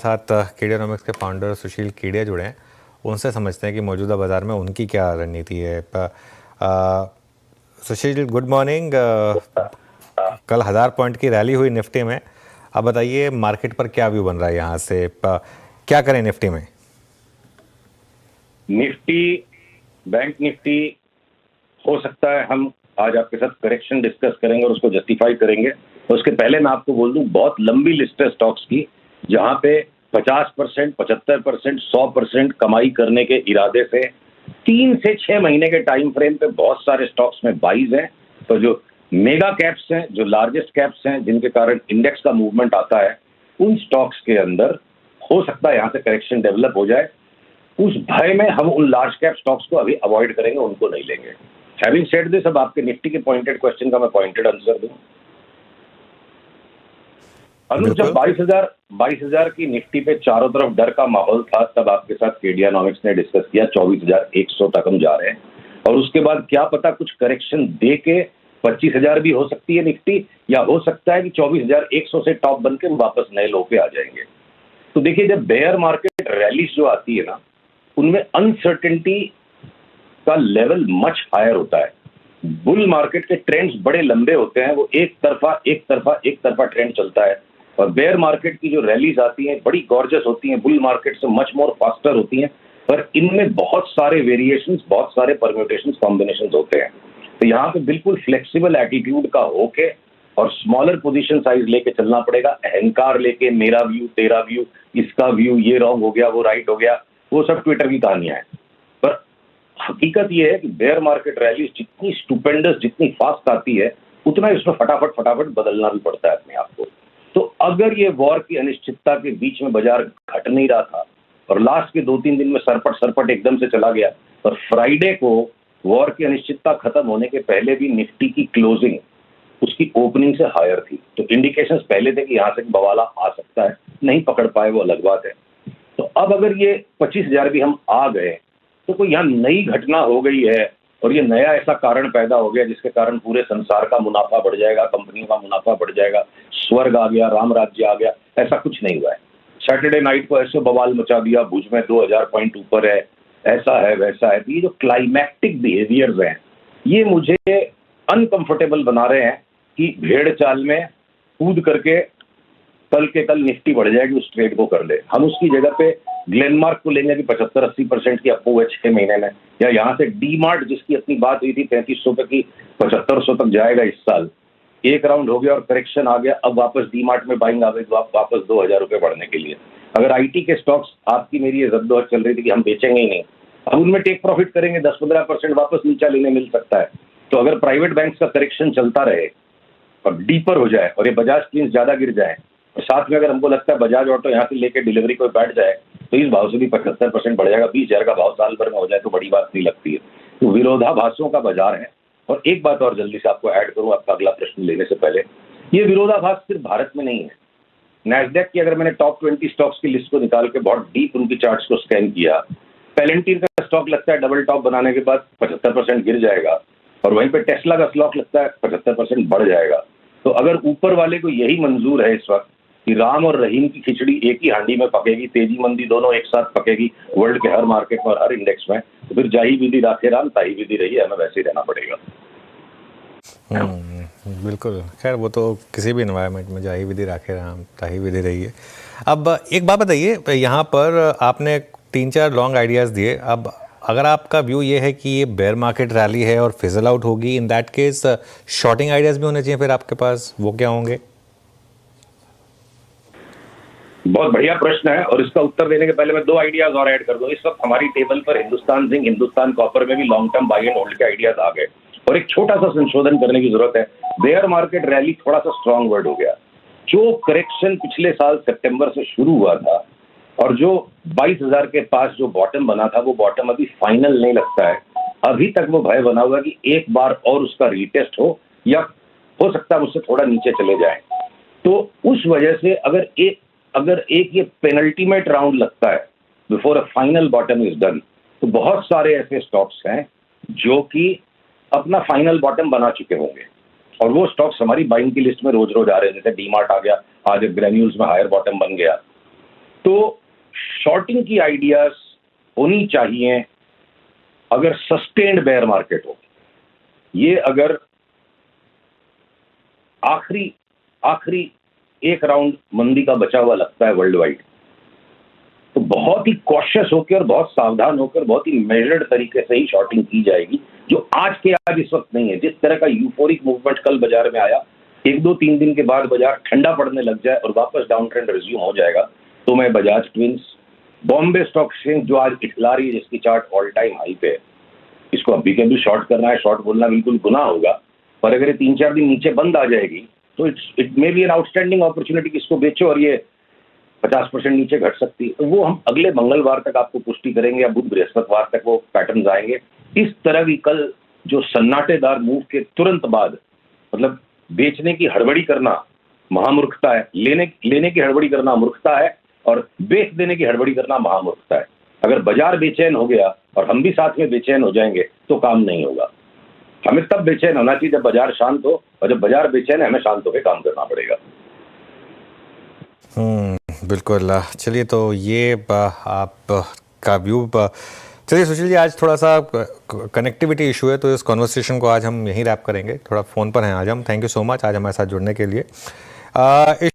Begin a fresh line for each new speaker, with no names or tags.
साथ केडियानॉमिक्स के फाउंडर सुशील केडिया जुड़े हैं। उनसे समझते हैं कि मौजूदा बाजार में उनकी क्या रणनीति है। सुशील, गुड मॉर्निंग। कल 1000 पॉइंट की रैली हुई निफ्टी में। अब बताइए मार्केट पर क्या व्यू बन रहा है यहाँ से, क्या करें निफ्टी में?
निफ्टी, बैंक निफ्टी, हो सकता है हम आज आपके साथ करेक्शन डिस्कस करेंगे और उसको जस्टिफाई करेंगे। तो उसके पहले मैं आपको बोल दूं, बहुत लंबी लिस्ट है स्टॉक्स की जहां पे 50%, 75%, 100% कमाई करने के इरादे से 3 से 6 महीने के टाइम फ्रेम पे बहुत सारे स्टॉक्स में बाइज हैं। तो जो मेगा कैप्स हैं, जो लार्जेस्ट कैप्स हैं, जिनके कारण इंडेक्स का मूवमेंट आता है, उन स्टॉक्स के अंदर हो सकता है यहां से करेक्शन डेवलप हो जाए। उस भय में हम उन लार्ज कैप स्टॉक्स को अभी अवॉइड करेंगे, उनको नहीं लेंगे। हैविंग सेड दिस, अब आपके निफ्टी के पॉइंटेड क्वेश्चन का मैं पॉइंटेड आंसर दूं। अनुज, जब 22,000 की निफ्टी पे चारों तरफ डर का माहौल था, तब आपके साथ केडियानॉमिक्स ने डिस्कस किया 24,100 तक हम जा रहे हैं और उसके बाद क्या पता कुछ करेक्शन दे के 25,000 भी हो सकती है निफ्टी, या हो सकता है कि 24,100 से टॉप बन के वापस नए लो पे आ जाएंगे। तो देखिए, जब बेयर मार्केट रैलीज जो आती है ना, उनमें अनसर्टेनिटी का लेवल मच हायर होता है। बुल मार्केट के ट्रेंड्स बड़े लंबे होते हैं, वो एक तरफा ट्रेंड चलता है। और बेयर मार्केट की जो रैलीज आती हैं बड़ी गॉर्जस होती हैं, बुल मार्केट से मच मोर फास्टर होती हैं, पर इनमें बहुत सारे वेरिएशंस, बहुत सारे परम्यूटेशंस, कॉम्बिनेशंस होते हैं। तो यहाँ पे बिल्कुल फ्लेक्सिबल एटीट्यूड का होके और स्मॉलर पोजीशन साइज लेके चलना पड़ेगा। अहंकार लेके मेरा व्यू, तेरा व्यू, इसका व्यू, ये रॉन्ग हो गया, वो राइट हो गया, वो सब ट्विटर की कहानियां हैं। पर हकीकत ये है कि बेयर मार्केट रैली जितनी स्टुपेंडस, जितनी फास्ट आती है, उतना इसमें फटाफट बदलना भी पड़ता है अपने आप को। तो अगर ये वॉर की अनिश्चितता के बीच में बाजार घट नहीं रहा था और लास्ट के 2-3 दिन में सरपट एकदम से चला गया, और फ्राइडे को वॉर की अनिश्चितता खत्म होने के पहले भी निफ्टी की क्लोजिंग उसकी ओपनिंग से हायर थी, तो इंडिकेशंस पहले थे कि यहां से बवाला आ सकता है। नहीं पकड़ पाए, वो अलग बात है। तो अब अगर ये 25,000 भी हम आ गए, तो कोई यहाँ नई घटना हो गई है और ये नया ऐसा कारण पैदा हो गया जिसके कारण पूरे संसार का मुनाफा बढ़ जाएगा, कंपनियों का मुनाफा बढ़ जाएगा, स्वर्ग आ गया, राम राज्य आ गया, ऐसा कुछ नहीं हुआ है। सैटरडे नाइट को ऐसे बवाल मचा दिया, भुज में 2,000 पॉइंट ऊपर है, ऐसा है, वैसा है। तो ये जो क्लाइमैक्टिक बिहेवियर्स हैं, ये मुझे अनकंफर्टेबल बना रहे हैं कि भेड़ चाल में कूद करके कल के कल निफ्टी बढ़ जाएगी, उस ट्रेड को कर ले। हम उसकी जगह पे ग्लेनमार्क को लेंगे कि 75-80% की अप हुए 6 महीने में, या यहाँ से डी मार्ट जिसकी अपनी बात हुई थी 3500 तक की, 7500 तक जाएगा इस साल। एक राउंड हो गया और करेक्शन आ गया, अब वापस डी मार्ट में बाइंग आ गई, तो आप वापस 2,000 रुपये बढ़ने के लिए। अगर आईटी के स्टॉक्स, आपकी मेरी ये जद्दोजहद चल रही थी कि हम बेचेंगे ही नहीं, अब उनमें टेक प्रॉफिट करेंगे, 10-15% वापस नीचा लेने मिल सकता है। तो अगर प्राइवेट बैंक का करेक्शन चलता रहे और डीपर हो जाए और ये बजाज क्लीन्स ज्यादा गिर जाए, और साथ में अगर हमको लगता है बजाज ऑटो यहाँ से लेके डिलीवरी कोई बैठ जाए, तो इस भाव से भी 75% बढ़ जाएगा। 20,000 का भाव साल भर में हो जाए तो बड़ी बात नहीं लगती है। तो विरोधाभासों का बाजार है। और एक बात और जल्दी से आपको ऐड करूं आपका अगला प्रश्न लेने से पहले, ये विरोधाभास सिर्फ भारत में नहीं है। नैस्डैक की अगर मैंने टॉप 20 स्टॉक्स की लिस्ट को निकाल के बहुत डीप उनकी चार्ट्स को स्कैन किया, पैलेंटीर का स्टॉक लगता है डबल टॉप बनाने के बाद 75% गिर जाएगा, और वहीं पे टेस्ला का स्टॉक लगता है 75% बढ़ जाएगा। तो अगर ऊपर वाले को यही मंजूर है इस वक्त कि राम और रहीम की खिचड़ी एक ही हांडी में पकेगी, तेजी मंदी दोनों एक साथ पकेगी वर्ल्ड के हर मार्केट में और हर इंडेक्स में, तो फिर जाही विधि राखे राम, ताही विधि रही, हमें वैसे ही रहना पड़ेगा।
बिल्कुल। खैर, वो तो किसी भी एनवायरनमेंट में जाही विधि राखे राम, ताही विधि रही है। अब एक बात बताइए, यहाँ पर आपने 3-4 लॉन्ग आइडियाज़ दिए। अब अगर आपका व्यू ये है कि ये बेयर मार्केट रैली है और फिजल आउट होगी, in that case sorting ideas भी होने चाहिए फिर आपके पास, वो क्या होंगे?
बहुत बढ़िया प्रश्न है, और इसका उत्तर देने के पहले मैं 2 आइडियाज और ऐड कर दूं। इस वक्त हमारी टेबल पर हिंदुस्तान जिंक, हिंदुस्तान कॉपर में भी long term by and hold के आइडियाज आ गए, और एक छोटा सा संशोधन करने की जरूरत है। बेयर मार्केट रैली थोड़ा सा स्ट्रांग वर्ड हो गया। जो करेक्शन पिछले साल सितंबर से शुरू हुआ था और जो 22,000 के पास जो बॉटम बना था, वो बॉटम अभी फाइनल नहीं लगता है। अभी तक वो भय बना हुआ कि एक बार और उसका रीटेस्ट हो, या हो सकता है उससे थोड़ा नीचे चले जाए। तो उस वजह से अगर एक ये पेनल्टीमेट राउंड लगता है before a final bottom is done, तो बहुत सारे ऐसे स्टॉक्स हैं जो कि अपना फाइनल बॉटम बना चुके होंगे, और वो स्टॉक्स हमारी बाइंग की लिस्ट में रोज रोज आ रहे हैं। जैसे डीमार्ट आ गया, आज ग्रेन्यूल्स में हायर बॉटम बन गया। तो शॉर्टिंग की आइडियाज होनी चाहिए अगर सस्टेन्ड बेयर मार्केट हो। ये अगर आखिरी एक राउंड मंदी का बचा हुआ लगता है वर्ल्ड वाइड, तो बहुत ही कॉशियस होकर और बहुत सावधान होकर बहुत ही मेजर्ड तरीके से ही शॉर्टिंग की जाएगी, जो आज इस वक्त नहीं है। जिस तरह का यूफोरिक मूवमेंट कल बाजार में आया, 1-2-3 दिन के बाद बाजार ठंडा पड़ने लग जाए और वापस डाउन ट्रेंड रिज्यूम हो जाएगा, तो मैं Bajaj twins, Bombay stock exchange जो आज इठला रही है, जिसकी चार्ट ऑल टाइम हाई पे है, इसको अभी के भी शॉर्ट करना है, शॉर्ट बोलना बिल्कुल गुनाह होगा, पर अगर ये 3-4 दिन नीचे बंद आ जाएगी तो it may be an outstanding opportunity कि इसको बेचो और ये 50% नीचे घट सकती है। तो वो हम अगले मंगलवार तक आपको पुष्टि करेंगे या बुध बृहस्पतिवार तक वो पैटर्न आएंगे। इस तरह की कल जो सन्नाटेदार मूव के तुरंत बाद, मतलब बेचने की हड़बड़ी करना महामूर्खता है, लेने की हड़बड़ी करना मूर्खता है, और बेच देने की हड़बड़ी करना महामूर्खता है। अगर बाजार बेचैन हो गया और हम भी साथ में बेचैन हो जाएंगे तो काम नहीं होगा। हमें तब बेचैन होना चाहिए जब बाजार शांत हो, और जब बाजार बेचैन है हमें शांत होकर काम करना पड़ेगा।
बिल्कुल। चलिए, तो ये आपका व्यू। चलिए सुशील जी, आज थोड़ा सा कनेक्टिविटी इशू है, तो इस कॉन्वर्सेशन को आज हम यहीं रैप करेंगे। थोड़ा फ़ोन पर हैं आज हम। थैंक यू सो मच आज हमारे साथ जुड़ने के लिए।